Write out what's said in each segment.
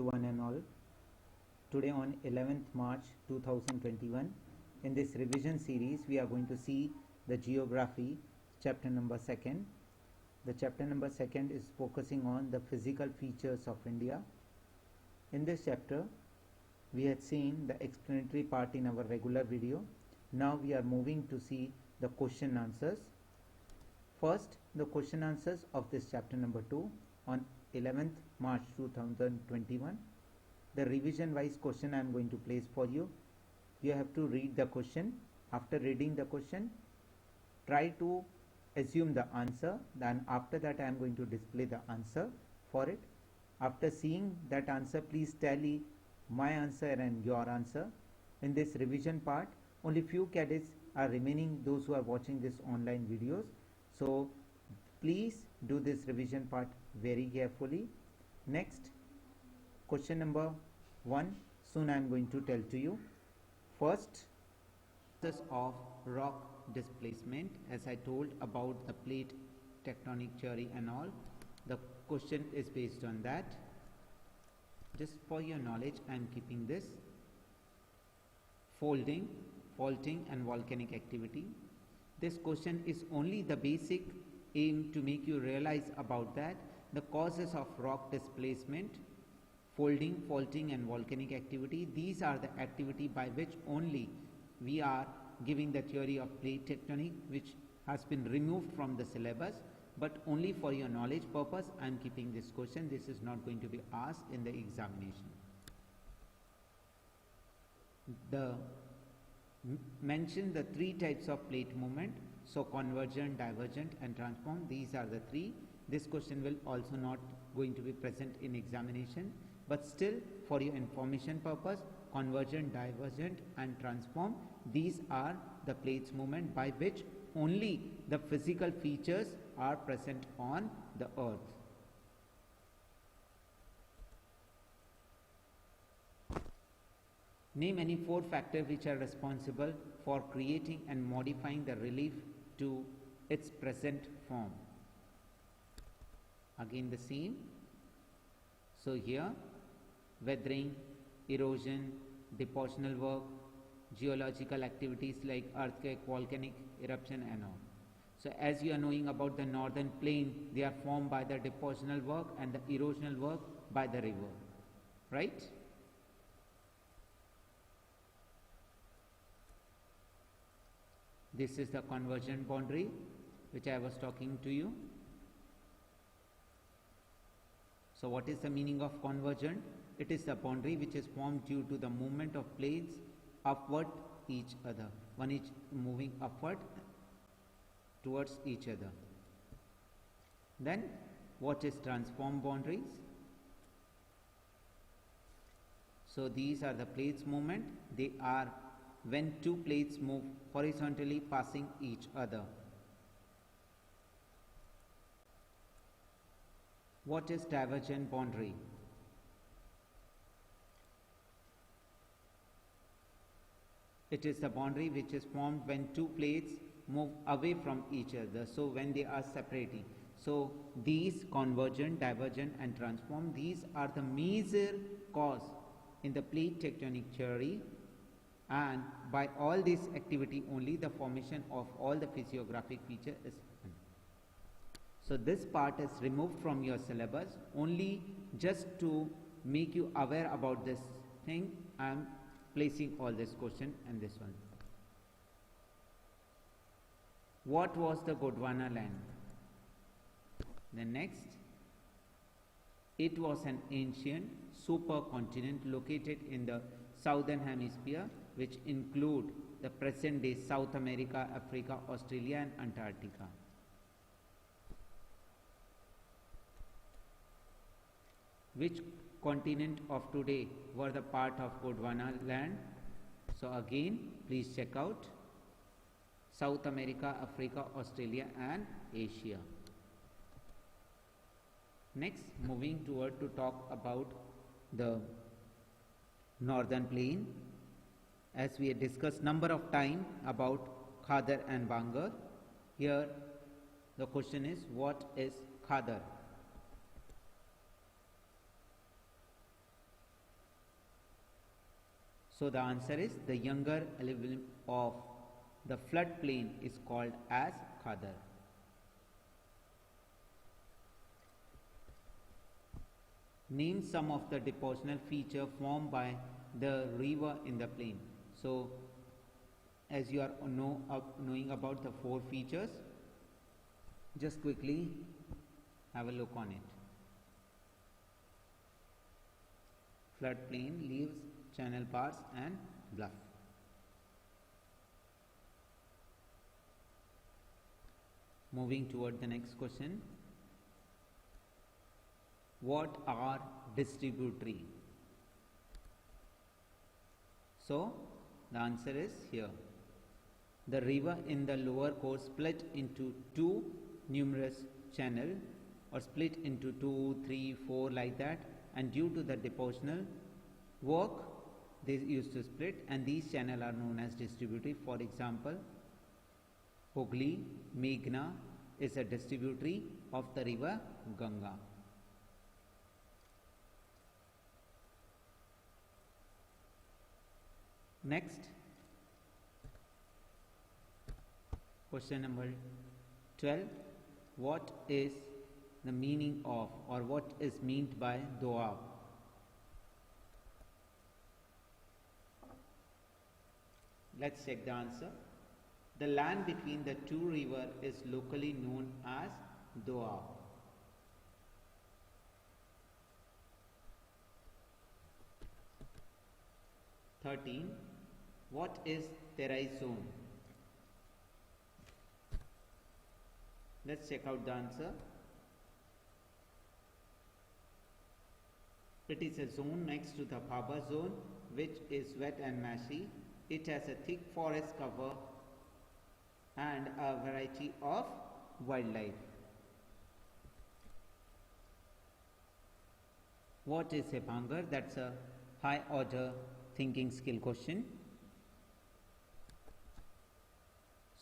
to one and all. Today on 11th March 2021, in this revision series, we are going to see the geography chapter number 2nd. The chapter number 2nd is focusing on the physical features of India. In this chapter, we had seen the explanatory part in our regular video. Now we are moving to see the question answers. First, the question answers of this chapter number 2 on 11th March 2021. The revision wise question I am going to place for you. You have to read the question. After reading the question, try to assume the answer. Then after that I am going to display the answer for it. After seeing that answer, please tally my answer and your answer. In this revision part, only few cadets are remaining, those who are watching this online videos. So please do this revision part very carefully. Next, question number 1, soon I am going to tell to you. First, process of rock displacement, as I told about the plate tectonic theory and all. The question is based on that. Just for your knowledge, I am keeping this. Folding, faulting and volcanic activity. This question is only the basic aim to make you realize about that. The causes of rock displacement, folding, faulting and volcanic activity. These are the activity by which only we are giving the theory of plate tectonic, which has been removed from the syllabus. But only for your knowledge purpose, I am keeping this question. This is not going to be asked in the examination. Mention the 3 types of plate movement. So convergent, divergent and transform. These are the 3. This question will also not going to be present in examination. But still, for your information purpose, convergent, divergent and transform. These are the plates movement by which only the physical features are present on the earth. Name any 4 factors which are responsible for creating and modifying the relief to its present form. Again the same. So here, weathering, erosion, depositional work, geological activities like earthquake, volcanic eruption and all. So as you are knowing about the northern plain, they are formed by the depositional work and the erosional work by the river, right? This is the convergent boundary which I was talking to you. So what is the meaning of convergent? It is the boundary which is formed due to the movement of plates upward each other. One is moving upward towards each other. Then what is transform boundaries? So these are the plates movement. They are when 2 plates move horizontally passing each other. What is divergent boundary? It is the boundary which is formed when 2 plates move away from each other, so when they are separating. So these convergent, divergent and transform, these are the major cause in the plate tectonic theory, and by all this activity only the formation of all the physiographic feature is happened. So this part is removed from your syllabus. Only just to make you aware about this thing, I am placing all this question and this one. What was the Gondwana land? The next, it was an ancient supercontinent located in the southern hemisphere, which include the present day South America, Africa, Australia and Antarctica. Which continent of today were the part of Gondwana land? So again, please check out South America, Africa, Australia and Asia. Next, moving toward to talk about the northern plain. As we had discussed number of time about Khadar and Bangar, here the question is, what is Khadar? So the answer is the younger alluvium of the floodplain is called as Khadar. Name some of the depositional feature formed by the river in the plain. So as you are knowing about the four features, just quickly have a look on it. Floodplain, leaves, channel parts and bluff. Moving toward the next question. What are distributary? So the answer is here. The river in the lower course split into two numerous channels, or split into 2, 3, 4 like that, and due to the depositional work they used to split, and these channels are known as distributary. For example, Hooghly, Meghna is a distributary of the river Ganga. Next, question number 12. What is the meaning of, or what is meant by Doab? Let's check the answer. The land between the two rivers is locally known as Doab. What is Terai zone? Let's check out the answer. It is a zone next to the Bhabha zone, which is wet and marshy. It has a thick forest cover and a variety of wildlife. What is a bhangar? That's a high order thinking skill question.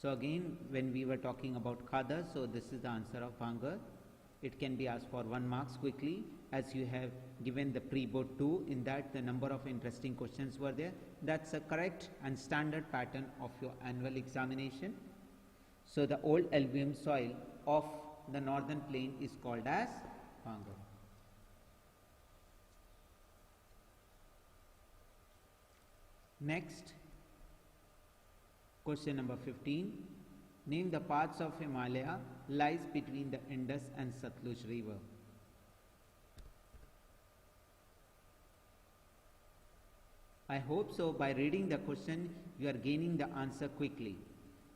So again, when we were talking about Khadar, so this is the answer of bhangar. It can be asked for 1 marks quickly, as you have given the pre-board 2. In that, the number of interesting questions were there. That's a correct and standard pattern of your annual examination. So the old alluvium soil of the northern plain is called as bhangar. Next, question number 15. Name the parts of Himalaya lies between the Indus and Satluj river. I hope so. By reading the question, you are gaining the answer quickly.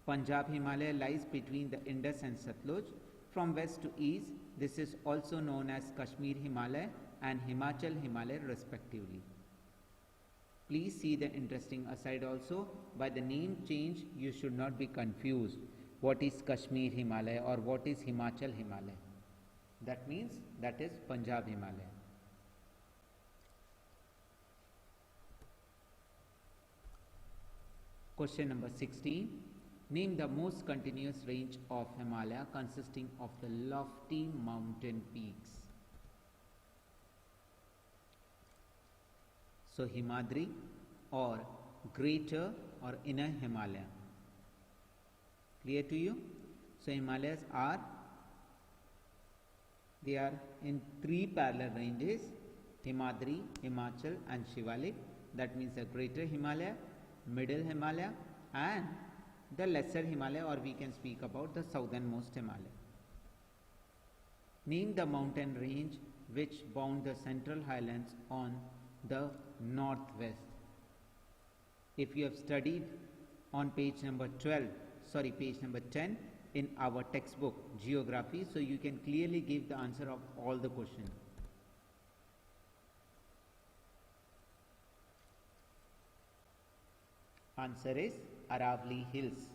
Punjab Himalaya lies between the Indus and Satluj. From west to east, this is also known as Kashmir Himalaya and Himachal Himalaya respectively. Please see the interesting aside also. By the name change, you should not be confused. What is Kashmir Himalaya or what is Himachal Himalaya? That means that is Punjab Himalaya. Question number 16. Name the most continuous range of Himalaya consisting of the lofty mountain peaks. So Himadri or Greater or Inner Himalaya. Clear to you? So Himalayas are in 3 parallel ranges: Himadri, Himachal and Shivalik. That means the Greater Himalaya, Middle Himalaya and the Lesser Himalaya, or we can speak about the southernmost Himalaya. Name the mountain range which bound the Central Highlands on the northwest. If you have studied on page number 10 in our textbook Geography, so you can clearly give the answer of all the questions. Answer is Aravalli Hills.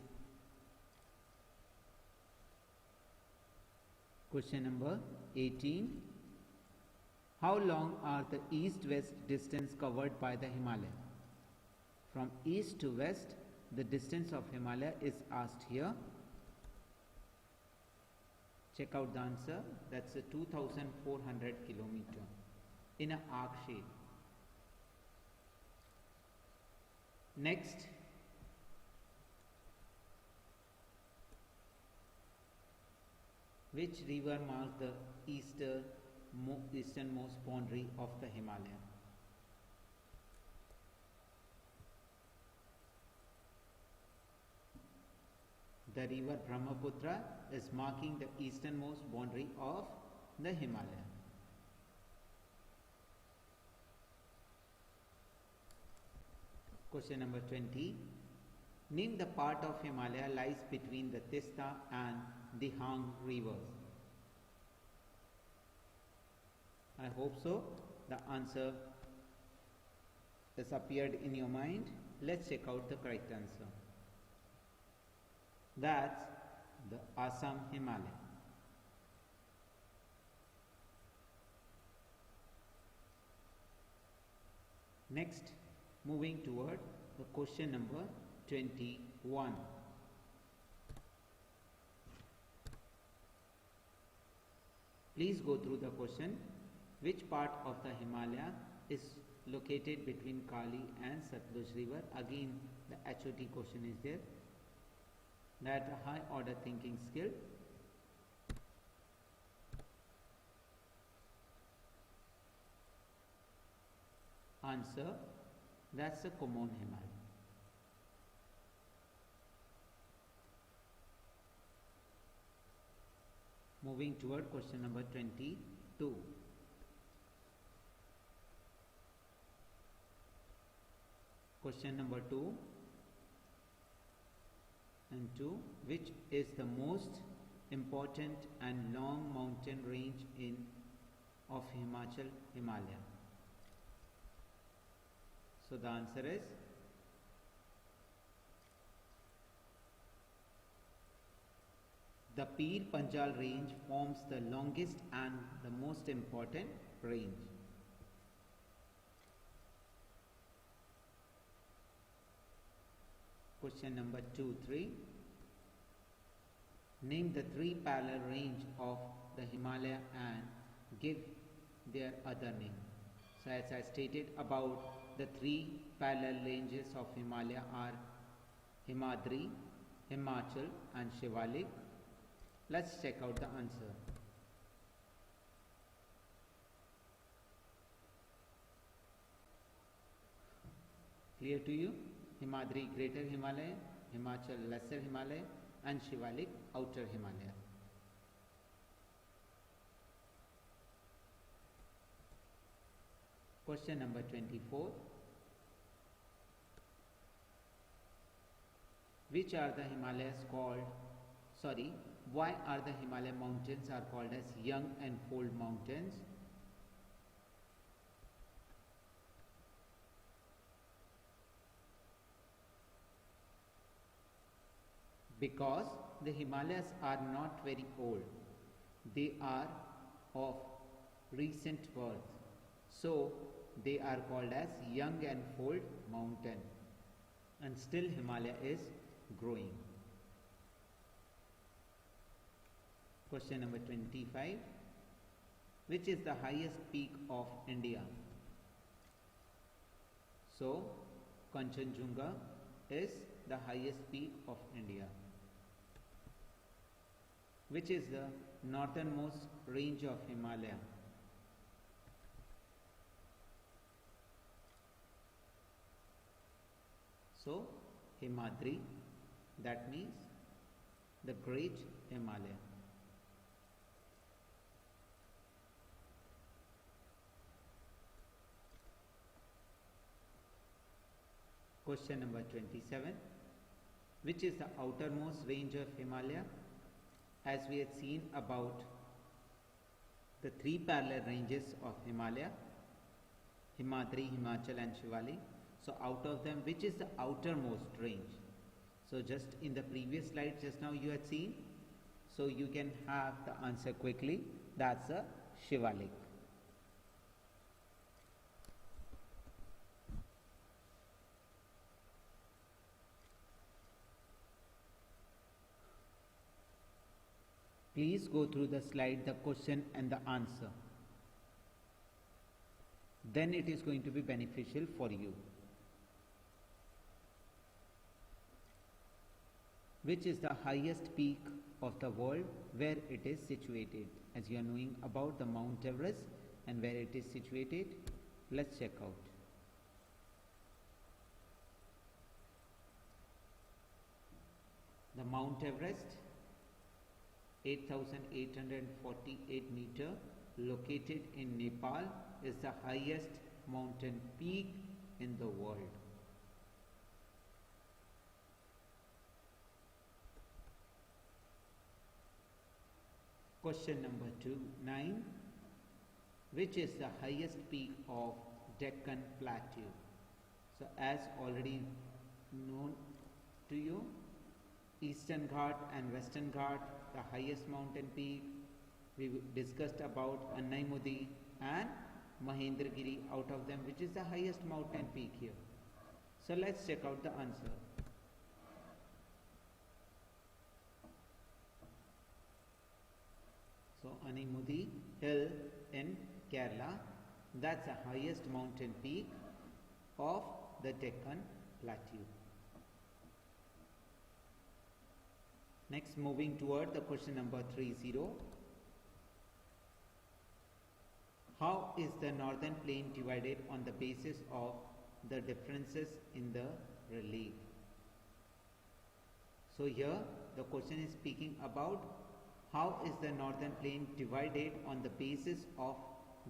Question number 18. How long are the east-west distance covered by the Himalaya? From east to west, the distance of Himalaya is asked here. Check out the answer. That's a 2,400 kilometer in an arc shape. Next, which river marks the easternmost boundary of the Himalaya? The river Brahmaputra is marking the easternmost boundary of the Himalaya. Question number 20. Name the part of Himalaya lies between the Tista and the Dihang rivers. I hope so. The answer has appeared in your mind. Let's check out the correct answer. That's the Assam Himalaya. Next, moving toward the question number 21. Please go through the question. Which part of the Himalaya is located between Kali and Satluj river? Again, the HOT question is there. That's a high order thinking skill. Answer, that's the Kumaon Himalaya. Moving toward question number 22. Question number 2 and 2. Which is the most important and long mountain range of Himalaya? So the answer is the Pir Panjal range forms the longest and the most important range. Question number 2, 3. Name the three parallel range of the Himalaya and give their other name. So as I stated about the three parallel ranges of Himalaya are Himadri, Himachal and Shivalik. Let's check out the answer. Clear to you? Himadri, Greater Himalaya, Himachal, Lesser Himalaya and Shivalik, Outer Himalaya. Question number 24. Which are the Himalayas called, why are the Himalaya mountains are called as young and old mountains? Because the Himalayas are not very old. They are of recent birth. So they are called as young and old mountain. And still Himalaya is growing. Question number 25. Which is the highest peak of India? So Kanchenjunga is the highest peak of India. Which is the northernmost range of Himalaya? So Himadri, that means the Great Himalaya. Question number 27. Which is the outermost range of Himalaya? As we had seen about the three parallel ranges of Himalaya, Himadri, Himachal and Shivalik. So out of them, which is the outermost range? So just in the previous slide, just now you had seen. So you can have the answer quickly. That's a Shivalik. Please go through the slide, the question and the answer. Then it is going to be beneficial for you. which is the highest peak of the world, where it is situated. As you are knowing about the Mount Everest and where it is situated, let's check out. The Mount Everest, 8,848 meter, located in Nepal, is the highest mountain peak in the world. Question number 9. Which is the highest peak of Deccan Plateau? So as already known to you, Eastern Ghat and Western Ghat, the highest mountain peak. We discussed about Annaimudi and Mahendragiri out of them, which is the highest mountain peak here. So let's check out the answer. So Annaimudi hill in Kerala, that's the highest mountain peak of the Deccan Plateau. Next, moving toward the question number 30. How is the northern plain divided on the basis of the differences in the relief? So here the question is speaking about how is the northern plain divided on the basis of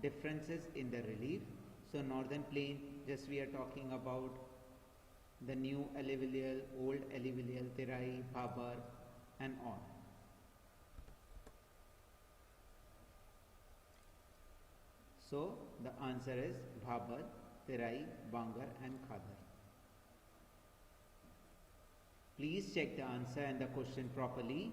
differences in the relief. So northern plain, just we are talking about the new alluvial, old alluvial, Terai, Bhabar and on. So the answer is Bhabar, Terai, Bangar and Khadar. Please check the answer and the question properly.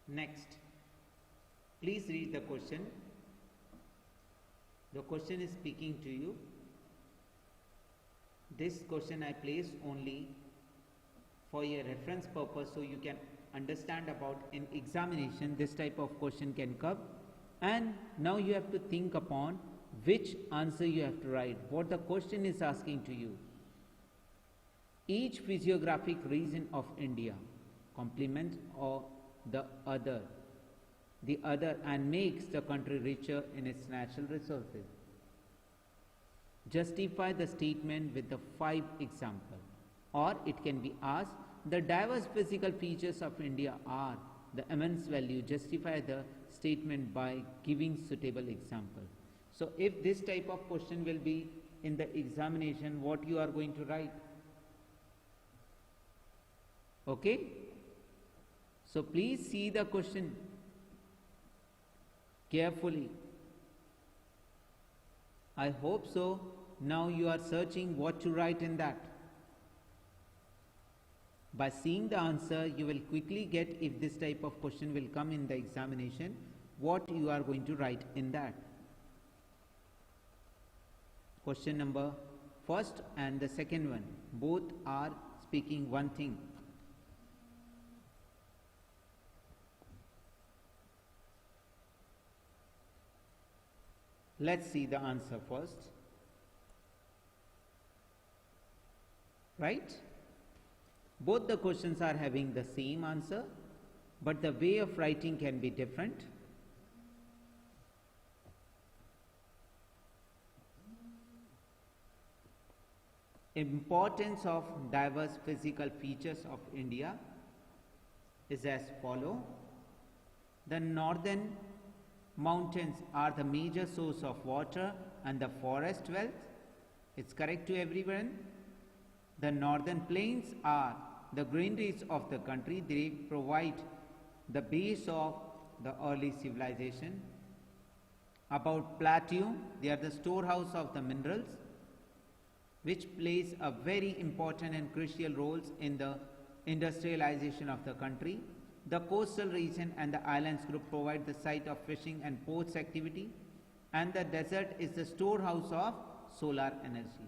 Next, please read the question. The question is speaking to you. This question I place only for your reference purpose, so you can understand about in examination this type of question can come, and now you have to think upon which answer you have to write, what the question is asking to you. Each physiographic region of India complements or the other and makes the country richer in its natural resources. Justify the statement with the 5 examples. Or it can be asked, the diverse physical features of India are the immense value. Justify the statement by giving suitable example. So if this type of question will be in the examination, what you are going to write? Okay? So please see the question carefully. I hope so. Now you are searching what to write in that. By seeing the answer, you will quickly get if this type of question will come in the examination, what you are going to write in that. Question number first and the second one, both are speaking one thing. Let's see the answer first. Right? Both the questions are having the same answer, but the way of writing can be different. Importance of diverse physical features of India is as follow. The northern mountains are the major source of water and the forest wealth. It's correct to everyone. The northern plains are the granaries of the country. They provide the base of the early civilization. About plateau, they are the storehouse of the minerals, which plays a very important and crucial roles in the industrialization of the country. The coastal region and the islands group provide the site of fishing and ports activity, and the desert is the storehouse of solar energy.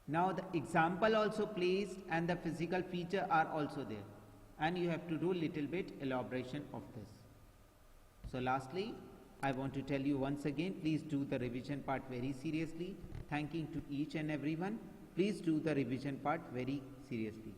Now the example also placed and the physical feature are also there, and you have to do little bit elaboration of this. So lastly, I want to tell you once again, please do the revision part very seriously. Thanking to each and everyone. Please do the revision part very seriously.